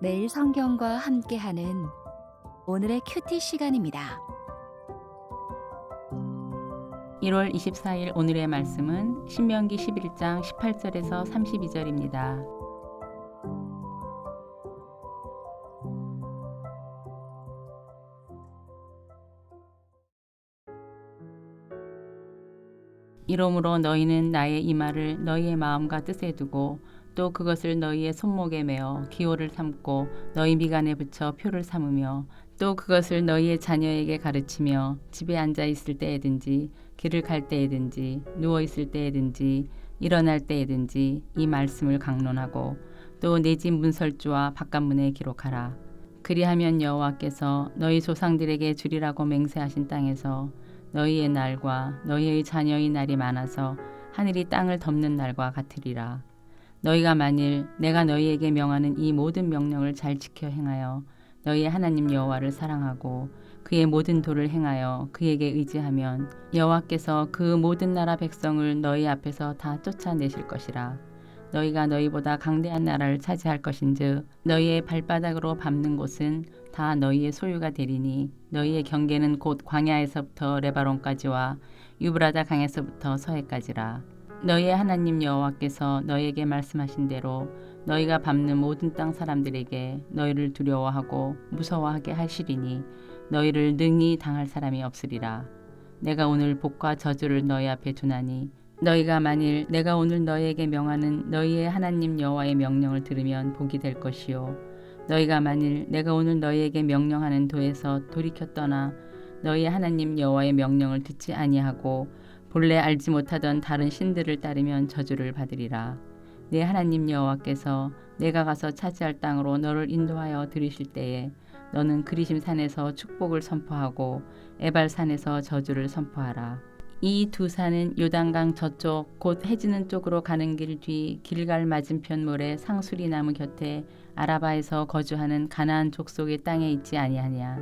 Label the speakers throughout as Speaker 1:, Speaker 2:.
Speaker 1: 매일 성경과 함께하는 오늘의 큐티 시간입니다.
Speaker 2: 1월 24일 오늘의 말씀은 신명기 11장 18절에서 32절입니다. 이러므로 너희는 나의 이 말을 너희의 마음과 뜻에 두고 또 그것을 너희의 손목에 메어 기호를 삼고 너희 미간에 붙여 표를 삼으며 또 그것을 너희의 자녀에게 가르치며 집에 앉아 있을 때에든지 길을 갈 때에든지 누워 있을 때에든지 일어날 때에든지 이 말씀을 강론하고 또 내 집 문설주와 바깥문에 기록하라. 그리하면 여호와께서 너희 조상들에게 주리라고 맹세하신 땅에서 너희의 날과 너희의 자녀의 날이 많아서 하늘이 땅을 덮는 날과 같으리라. 너희가 만일 내가 너희에게 명하는 이 모든 명령을 잘 지켜 행하여 너희의 하나님 여호와를 사랑하고 그의 모든 도를 행하여 그에게 의지하면 여호와께서 그 모든 나라 백성을 너희 앞에서 다 쫓아내실 것이라. 너희가 너희보다 강대한 나라를 차지할 것인즉 너희의 발바닥으로 밟는 곳은 다 너희의 소유가 되리니 너희의 경계는 곧 광야에서부터 레바논까지와 유브라다 강에서부터 서해까지라. 너희의 하나님 여호와께서 너희에게 말씀하신 대로 너희가 밟는 모든 땅 사람들에게 너희를 두려워하고 무서워하게 하시리니 너희를 능히 당할 사람이 없으리라. 내가 오늘 복과 저주를 너희 앞에 두나니 너희가 만일 내가 오늘 너희에게 명하는 너희의 하나님 여호와의 명령을 들으면 복이 될 것이요 너희가 만일 내가 오늘 너희에게 명령하는 도에서 돌이켜 떠나 너희의 하나님 여호와의 명령을 듣지 아니하고 본래 알지 못하던 다른 신들을 따르면 저주를 받으리라. 내 하나님 여호와께서 내가 가서 차지할 땅으로 너를 인도하여 들이실 때에 너는 그리심 산에서 축복을 선포하고 에발 산에서 저주를 선포하라. 이 두 산은 요단강 저쪽 곧 해지는 쪽으로 가는 길 뒤 길갈 맞은편 모래 상수리 나무 곁에 아라바에서 거주하는 가나안 족속의 땅에 있지 아니하냐.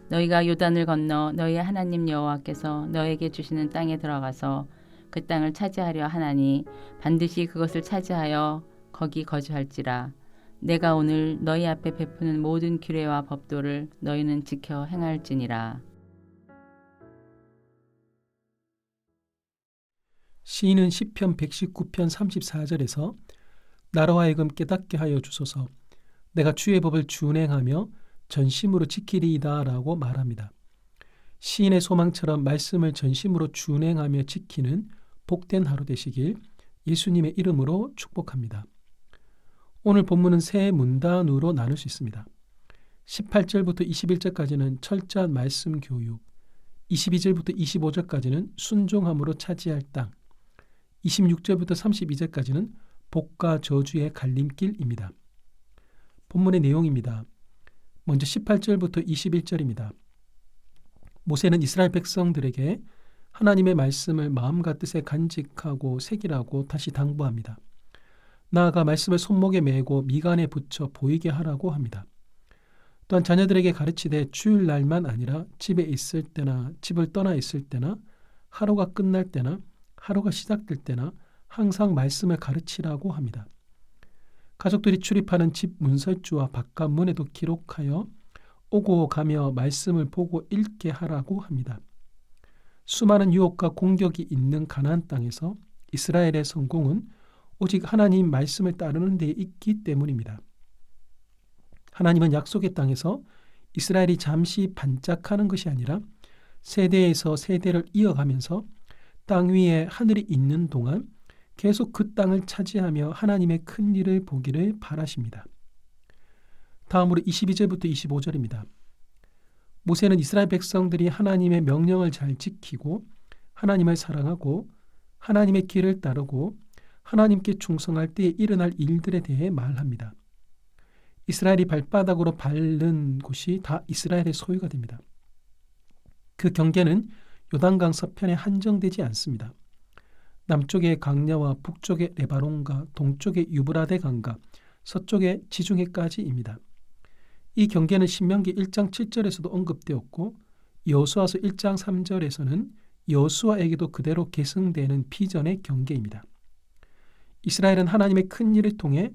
Speaker 2: 너희가 요단을 건너 너희의 하나님 여호와께서 너에게 주시는 땅에 들어가서 그 땅을 차지하려 하나니 반드시 그것을 차지하여 거기 거주할지라. 내가 오늘 너희 앞에 베푸는 모든 규례와 법도를 너희는 지켜 행할지니라.
Speaker 3: 시인은 시편 119편 34절에서 나로 하여금 깨닫게 하여 주소서 내가 주의 법을 준행하며 전심으로 지키리이다 라고 말합니다. 시인의 소망처럼 말씀을 전심으로 준행하며 지키는 복된 하루 되시길 예수님의 이름으로 축복합니다. 오늘 본문은 세 문단으로 나눌 수 있습니다. 18절부터 21절까지는 철저한 말씀 교육, 22절부터 25절까지는 순종함으로 차지할 땅, 26절부터 32절까지는 복과 저주의 갈림길입니다. 본문의 내용입니다. 먼저 18절부터 21절입니다. 모세는 이스라엘 백성들에게 하나님의 말씀을 마음과 뜻에 간직하고 새기라고 다시 당부합니다. 나아가 말씀을 손목에 메고 미간에 붙여 보이게 하라고 합니다. 또한 자녀들에게 가르치되 주일날만 아니라 집에 있을 때나 집을 떠나 있을 때나 하루가 끝날 때나 하루가 시작될 때나 항상 말씀을 가르치라고 합니다. 가족들이 출입하는 집 문설주와 바깥문에도 기록하여 오고 가며 말씀을 보고 읽게 하라고 합니다. 수많은 유혹과 공격이 있는 가나안 땅에서 이스라엘의 성공은 오직 하나님 말씀을 따르는 데 있기 때문입니다. 하나님은 약속의 땅에서 이스라엘이 잠시 반짝하는 것이 아니라 세대에서 세대를 이어가면서 땅 위에 하늘이 있는 동안 계속 그 땅을 차지하며 하나님의 큰 일을 보기를 바라십니다. 다음으로 22절부터 25절입니다. 모세는 이스라엘 백성들이 하나님의 명령을 잘 지키고 하나님을 사랑하고 하나님의 길을 따르고 하나님께 충성할 때에 일어날 일들에 대해 말합니다. 이스라엘이 발바닥으로 밟는 곳이 다 이스라엘의 소유가 됩니다. 그 경계는 요단강 서편에 한정되지 않습니다. 남쪽의 강야와 북쪽의 레바논과 동쪽의 유브라데 강과 서쪽의 지중해까지입니다. 이 경계는 신명기 1장 7절에서도 언급되었고 여호수아서 1장 3절에서는 여호수아에게도 그대로 계승되는 비전의 경계입니다. 이스라엘은 하나님의 큰 일을 통해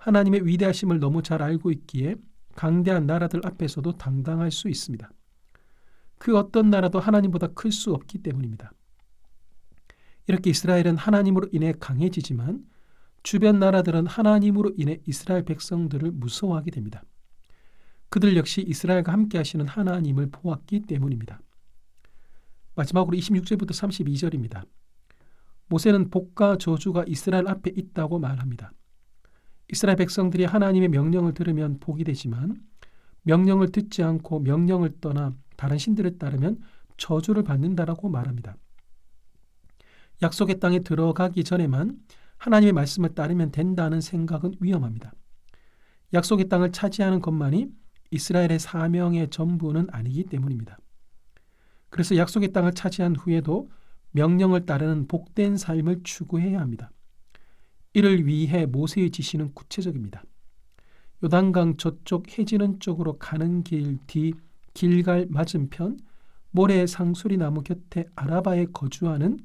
Speaker 3: 하나님의 위대하심을 너무 잘 알고 있기에 강대한 나라들 앞에서도 당당할 수 있습니다. 그 어떤 나라도 하나님보다 클 수 없기 때문입니다. 이렇게 이스라엘은 하나님으로 인해 강해지지만 주변 나라들은 하나님으로 인해 이스라엘 백성들을 무서워하게 됩니다. 그들 역시 이스라엘과 함께 하시는 하나님을 보았기 때문입니다. 마지막으로 26절부터 32절입니다. 모세는 복과 저주가 이스라엘 앞에 있다고 말합니다. 이스라엘 백성들이 하나님의 명령을 들으면 복이 되지만 명령을 듣지 않고 명령을 떠나 다른 신들을 따르면 저주를 받는다라고 말합니다. 약속의 땅에 들어가기 전에만 하나님의 말씀을 따르면 된다는 생각은 위험합니다. 약속의 땅을 차지하는 것만이 이스라엘의 사명의 전부는 아니기 때문입니다. 그래서 약속의 땅을 차지한 후에도 명령을 따르는 복된 삶을 추구해야 합니다. 이를 위해 모세의 지시는 구체적입니다. 요단강 저쪽 해지는 쪽으로 가는 길 뒤 길갈 맞은편 모래 상수리 나무 곁에 아라바에 거주하는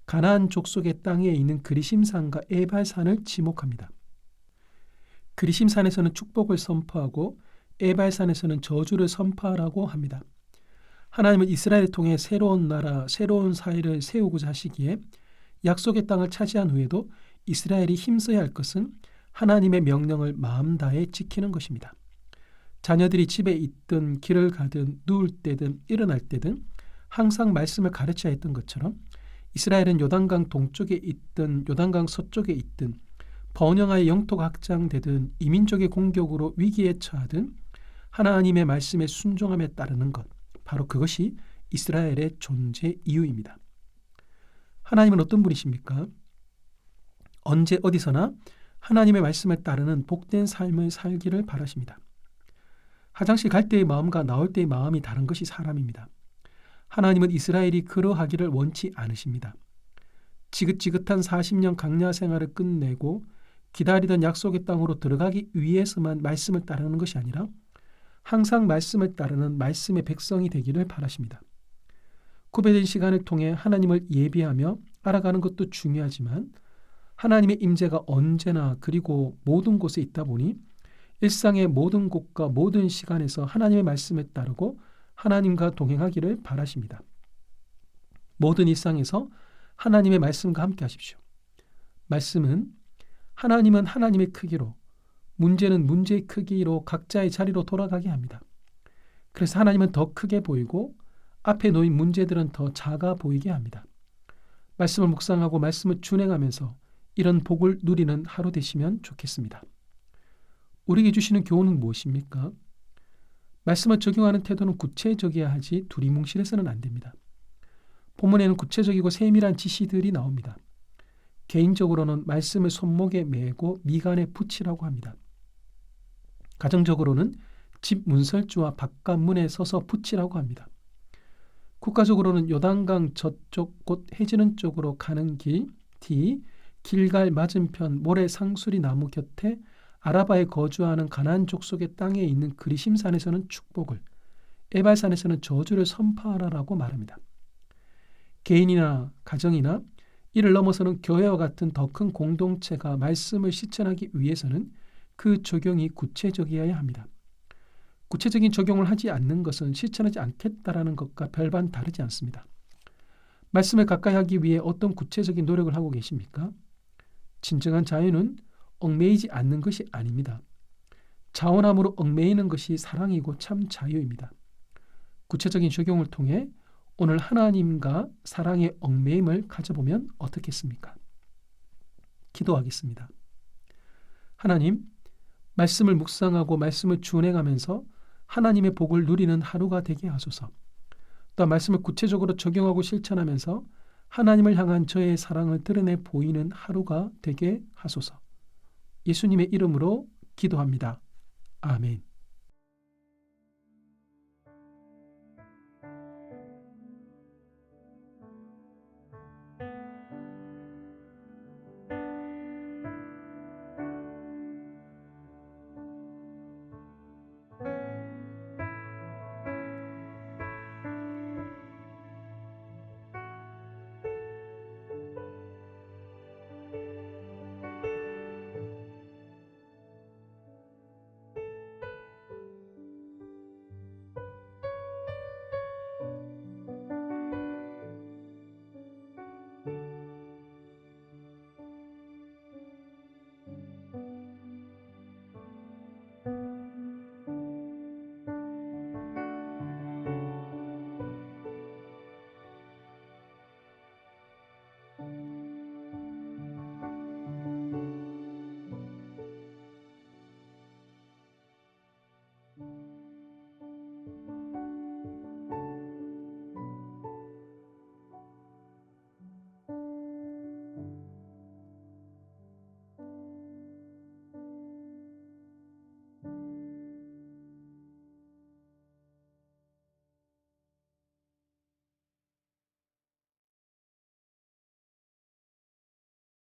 Speaker 3: 가나안 족속의 땅에 있는 그리심산과 에발산을 지목합니다. 그리심산에서는 축복을 선포하고 에발산에서는 저주를 선포하라고 합니다. 하나님은 이스라엘을 통해 새로운 나라, 새로운 사회를 세우고자 하시기에 약속의 땅을 차지한 후에도 이스라엘이 힘써야 할 것은 하나님의 명령을 마음 다해 지키는 것입니다. 자녀들이 집에 있든 길을 가든 누울 때든 일어날 때든 항상 말씀을 가르쳐야 했던 것처럼 이스라엘은 요단강 동쪽에 있든 요단강 서쪽에 있든 번영하여 영토가 확장되든 이민족의 공격으로 위기에 처하든 하나님의 말씀에 순종함에 따르는 것, 바로 그것이 이스라엘의 존재 이유입니다. 하나님은 어떤 분이십니까? 언제 어디서나 하나님의 말씀을 따르는 복된 삶을 살기를 바라십니다. 화장실 갈 때의 마음과 나올 때의 마음이 다른 것이 사람입니다. 하나님은 이스라엘이 그러하기를 원치 않으십니다. 지긋지긋한 40년 강야 생활을 끝내고 기다리던 약속의 땅으로 들어가기 위해서만 말씀을 따르는 것이 아니라 항상 말씀을 따르는 말씀의 백성이 되기를 바라십니다. 구별된 시간을 통해 하나님을 예비하며 알아가는 것도 중요하지만 하나님의 임재가 언제나 그리고 모든 곳에 있다 보니 일상의 모든 곳과 모든 시간에서 하나님의 말씀에 따르고 하나님과 동행하기를 바라십니다. 모든 일상에서 하나님의 말씀과 함께 하십시오. 말씀은 하나님은 하나님의 크기로, 문제는 문제의 크기로 각자의 자리로 돌아가게 합니다. 그래서 하나님은 더 크게 보이고 앞에 놓인 문제들은 더 작아 보이게 합니다. 말씀을 묵상하고 말씀을 준행하면서 이런 복을 누리는 하루 되시면 좋겠습니다. 우리에게 주시는 교훈은 무엇입니까? 말씀을 적용하는 태도는 구체적이어야 하지 두리뭉실해서는 안 됩니다. 본문에는 구체적이고 세밀한 지시들이 나옵니다. 개인적으로는 말씀을 손목에 메고 미간에 붙이라고 합니다. 가정적으로는 집 문설주와 바깥 문에 서서 붙이라고 합니다. 국가적으로는 요단강 저쪽 곧 해지는 쪽으로 가는 길 뒤 길갈 맞은편 모래 상수리 나무 곁에 아라바에 거주하는 가나안 족속의 땅에 있는 그리심산에서는 축복을, 에발산에서는 저주를 선포하라라고 말합니다. 개인이나 가정이나 이를 넘어서는 교회와 같은 더 큰 공동체가 말씀을 실천하기 위해서는 그 적용이 구체적이어야 합니다. 구체적인 적용을 하지 않는 것은 실천하지 않겠다라는 것과 별반 다르지 않습니다. 말씀을 가까이 하기 위해 어떤 구체적인 노력을 하고 계십니까? 진정한 자유는 얽매이지 않는 것이 아닙니다. 자원함으로 얽매이는 것이 사랑이고 참 자유입니다. 구체적인 적용을 통해 오늘 하나님과 사랑의 얽매임을 가져보면 어떻겠습니까? 기도하겠습니다. 하나님, 말씀을 묵상하고 말씀을 준행하면서 하나님의 복을 누리는 하루가 되게 하소서. 또 말씀을 구체적으로 적용하고 실천하면서 하나님을 향한 저의 사랑을 드러내 보이는 하루가 되게 하소서. 예수님의 이름으로 기도합니다. 아멘.